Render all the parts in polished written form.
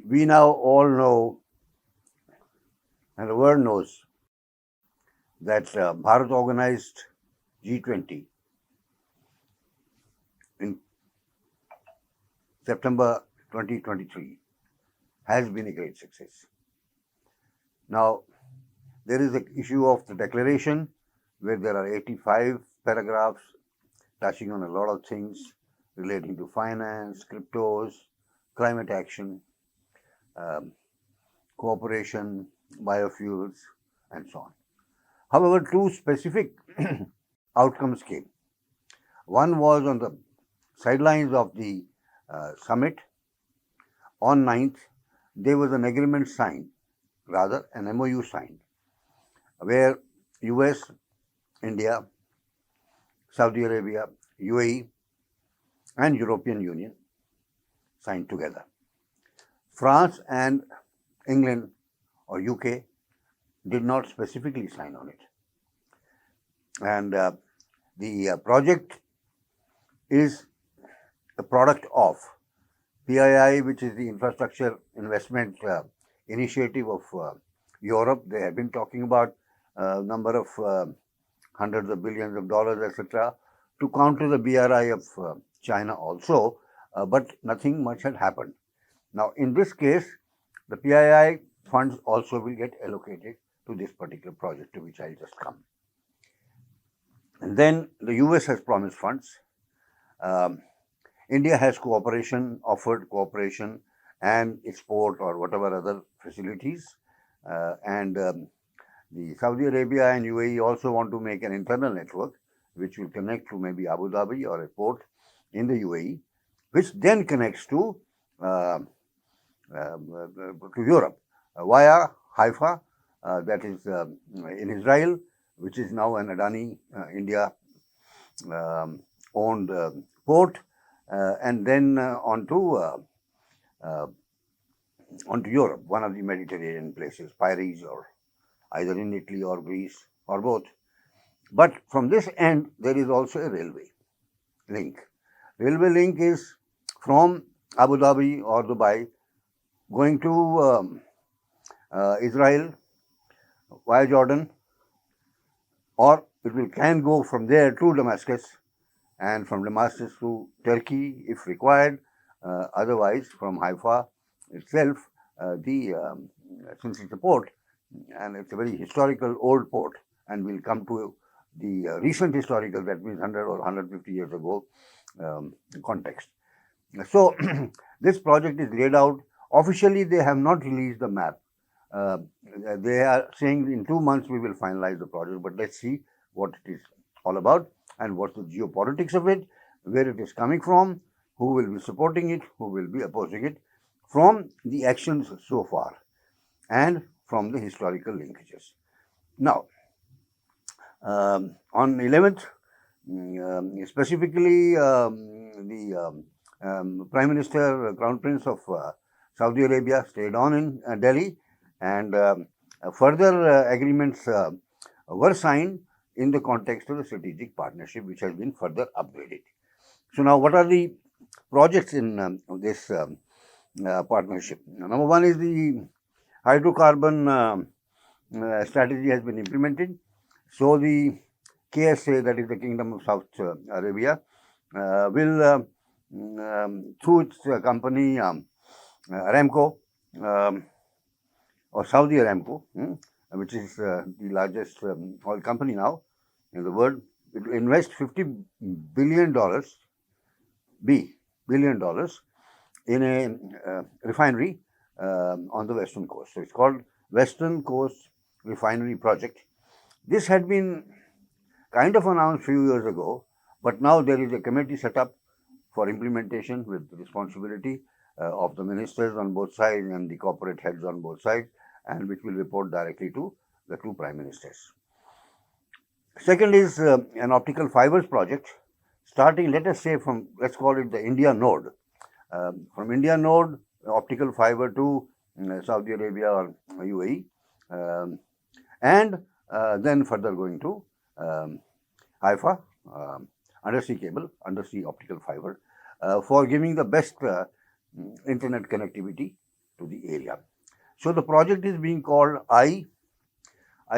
We now all know, and the world knows, that Bharat organized G20 in September 2023 has been a great success. Now, there is the issue of the declaration where there are 85 paragraphs touching on a lot of things relating to finance, cryptos, climate action, cooperation, biofuels, and so on. However, two specific outcomes came. One was on the sidelines of the summit. On 9th, there was an agreement signed, rather an MOU signed, where US, India, Saudi Arabia, UAE, and European Union signed together. France and England or UK did not specifically sign on it. And the project is a product of PII, which is the Infrastructure Investment Initiative of Europe. They have been talking about a number of hundreds of billions of dollars, etc., to counter the BRI of China also, but nothing much had happened. Now, in this case, the PII funds also will get allocated to this particular project to which I just come. And then the US has promised funds. India has offered cooperation and export or whatever other facilities. And the Saudi Arabia and UAE also want to make an internal network which will connect to maybe Abu Dhabi or a port in the UAE, which then connects to Europe via Haifa, that is in Israel, which is now an Adani India owned port, and then onto Europe, one of the Mediterranean places, Piraeus, or either in Italy or Greece or both. But from this end, there is also a railway link. Railway link is from Abu Dhabi or Dubai going to Israel via Jordan, or it can go from there to Damascus, and from Damascus to Turkey if required. Otherwise, from Haifa itself, since it's a port, and it's a very historical old port, and we'll come to the recent historical, that means 100 or 150 years ago context. So, this project is laid out. Officially, they have not released the map. They are saying in 2 months we will finalize the project, but let's see what it is all about and what's the geopolitics of it, where it is coming from, who will be supporting it, who will be opposing it, from the actions so far and from the historical linkages. Now, on 11th, specifically the Prime Minister, Crown Prince of Saudi Arabia stayed on in Delhi, and further agreements were signed in the context of the strategic partnership, which has been further upgraded. So now, what are the projects in this partnership? Number one is the hydrocarbon strategy has been implemented. So the KSA, that is the Kingdom of Saudi Arabia, will through its company Aramco, or Saudi Aramco, which is the largest oil company now in the world, it will invest $50 billion in a refinery on the western coast. So it's called Western Coast Refinery Project. This had been kind of announced a few years ago, but now there is a committee set up for implementation with the responsibility of the ministers on both sides and the corporate heads on both sides, and which will report directly to the two prime ministers. Second is an optical fibers project, starting, let us say, from, let's call it the India node. From India node, optical fiber to Saudi Arabia or UAE, and then further going to Haifa, undersea cable, undersea optical fiber, for giving the best internet connectivity to the area. So the project is being called I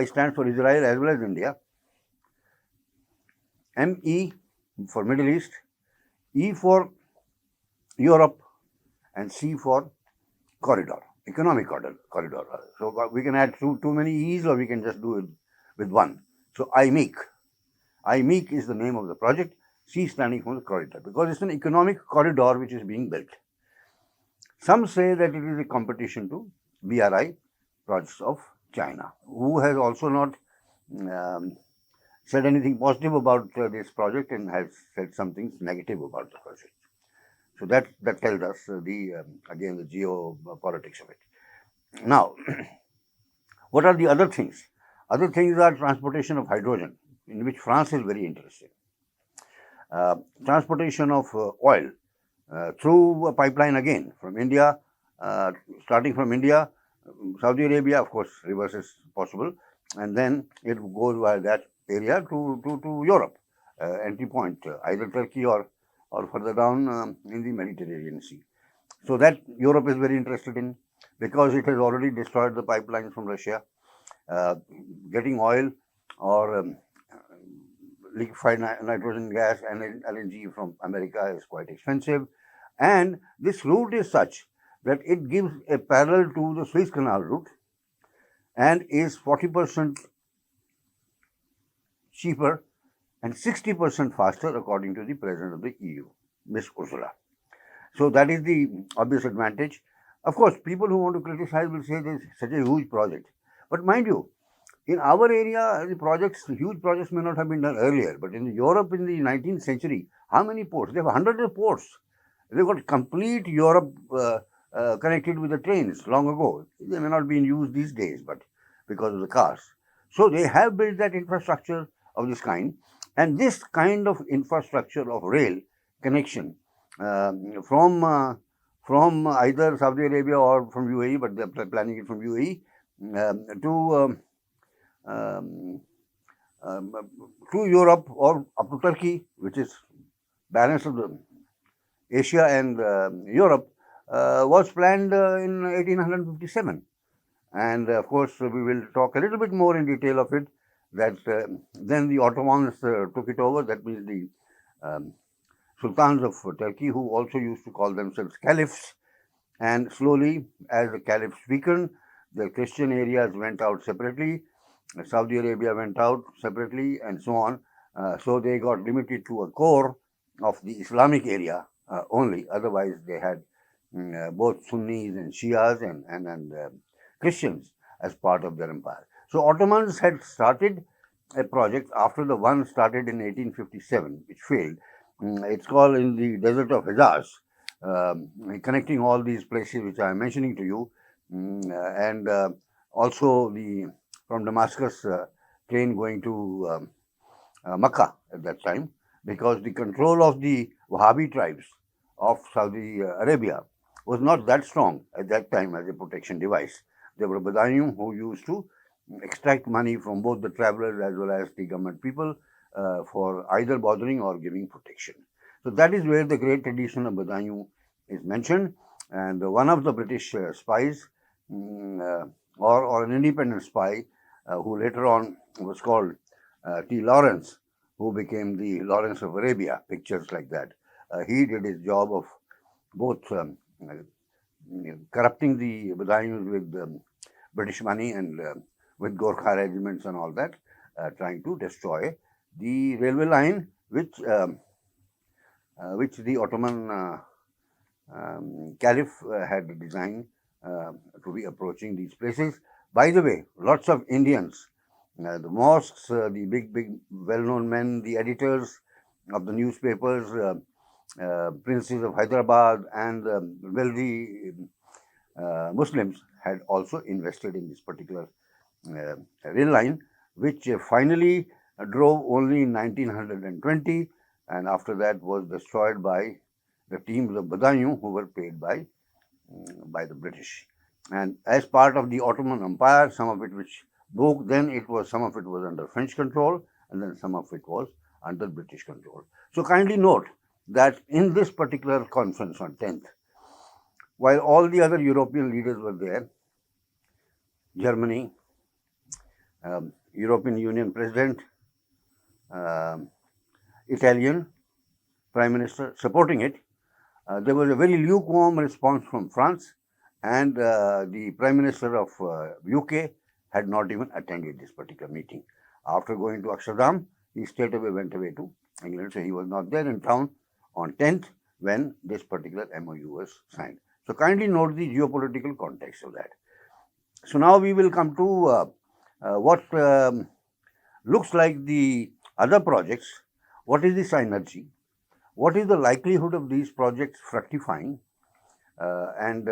stands for Israel as well as India, ME for Middle East, E for Europe, and C for corridor, economic corridor. So we can add too many E's, or we can just do it with one. So IMEC is the name of the project, C standing for the corridor, because it's an economic corridor which is being built. Some say that it is a competition to BRI projects of China, who has also not said anything positive about this project and has said something negative about the project. So that tells us again the geopolitics of it. Now, what are the other things? Other things are transportation of hydrogen, in which France is very interested. Transportation of oil through a pipeline again from India, starting from India, Saudi Arabia, of course, reverse is possible, and then it goes via that area to Europe, entry point, either Turkey or further down in the Mediterranean Sea. So that Europe is very interested in, because it has already destroyed the pipelines from Russia. Getting oil or liquefied nitrogen gas and LNG from America is quite expensive, and this route is such that it gives a parallel to the Suez Canal route and is 40% cheaper and 60% faster, according to the President of the EU, Ms. Ursula. So that is the obvious advantage. Of course, people who want to criticize will say this is such a huge project. But mind you, in our area, the huge projects may not have been done earlier, but in Europe in the 19th century, how many ports? They have hundreds of ports. They've got complete Europe connected with the trains long ago. They may not be in use these days, but because of the cars. So they have built that infrastructure of this kind, and this kind of infrastructure of rail connection from either Saudi Arabia or from UAE, but they're planning it from UAE to Europe or up to Turkey, which is balance of the Asia and Europe, was planned in 1857. And of course, we will talk a little bit more in detail of it, that then the Ottomans took it over. That means the sultans of Turkey, who also used to call themselves caliphs. And slowly, as the caliphs weakened, the Christian areas went out separately, Saudi Arabia went out separately, and so on. So they got limited to a core of the Islamic area only. Otherwise, they had both Sunnis and Shias and Christians as part of their empire. So Ottomans had started a project after the one started in 1857, which failed. It's called in the desert of Hejaz, connecting all these places which I am mentioning to you, and also from Damascus train going to Makkah at that time, because the control of the Wahhabi tribes of Saudi Arabia was not that strong at that time as a protection device. There were Badayim who used to extract money from both the travelers as well as the government people for either bothering or giving protection. So that is where the great tradition of Badayim is mentioned. And one of the British spies, or an independent spy, who later on was called T. Lawrence, who became the Lawrence of Arabia, pictures like that. He did his job of both corrupting the Badayims with British money and with Gorkha regiments and all that, trying to destroy the railway line which the Ottoman Caliph had designed to be approaching these places. By the way, lots of Indians, the mosques, the big well-known men, the editors of the newspapers, princes of Hyderabad, and wealthy Muslims had also invested in this particular rail line, which finally drove only in 1920, and after that was destroyed by the teams of Badayim who were paid by the British. And as part of the Ottoman Empire, some of it which broke, then some of it was under French control, and then some of it was under British control. So kindly note that in this particular conference on 10th, while all the other European leaders were there, Germany, European Union President, um Italian Prime Minister supporting it, there was a very lukewarm response from France, and the Prime Minister of UK had not even attended this particular meeting. After going to Amsterdam, he straight away went away to England, so he was not there in town on 10th when this particular MOU was signed. So kindly note the geopolitical context of that. So now we will come to what looks like the other projects. What is the synergy? What is the likelihood of these projects fructifying? And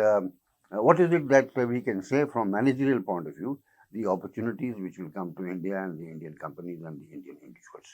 what is it that we can say from managerial point of view, the opportunities which will come to India and the Indian companies and the Indian individuals?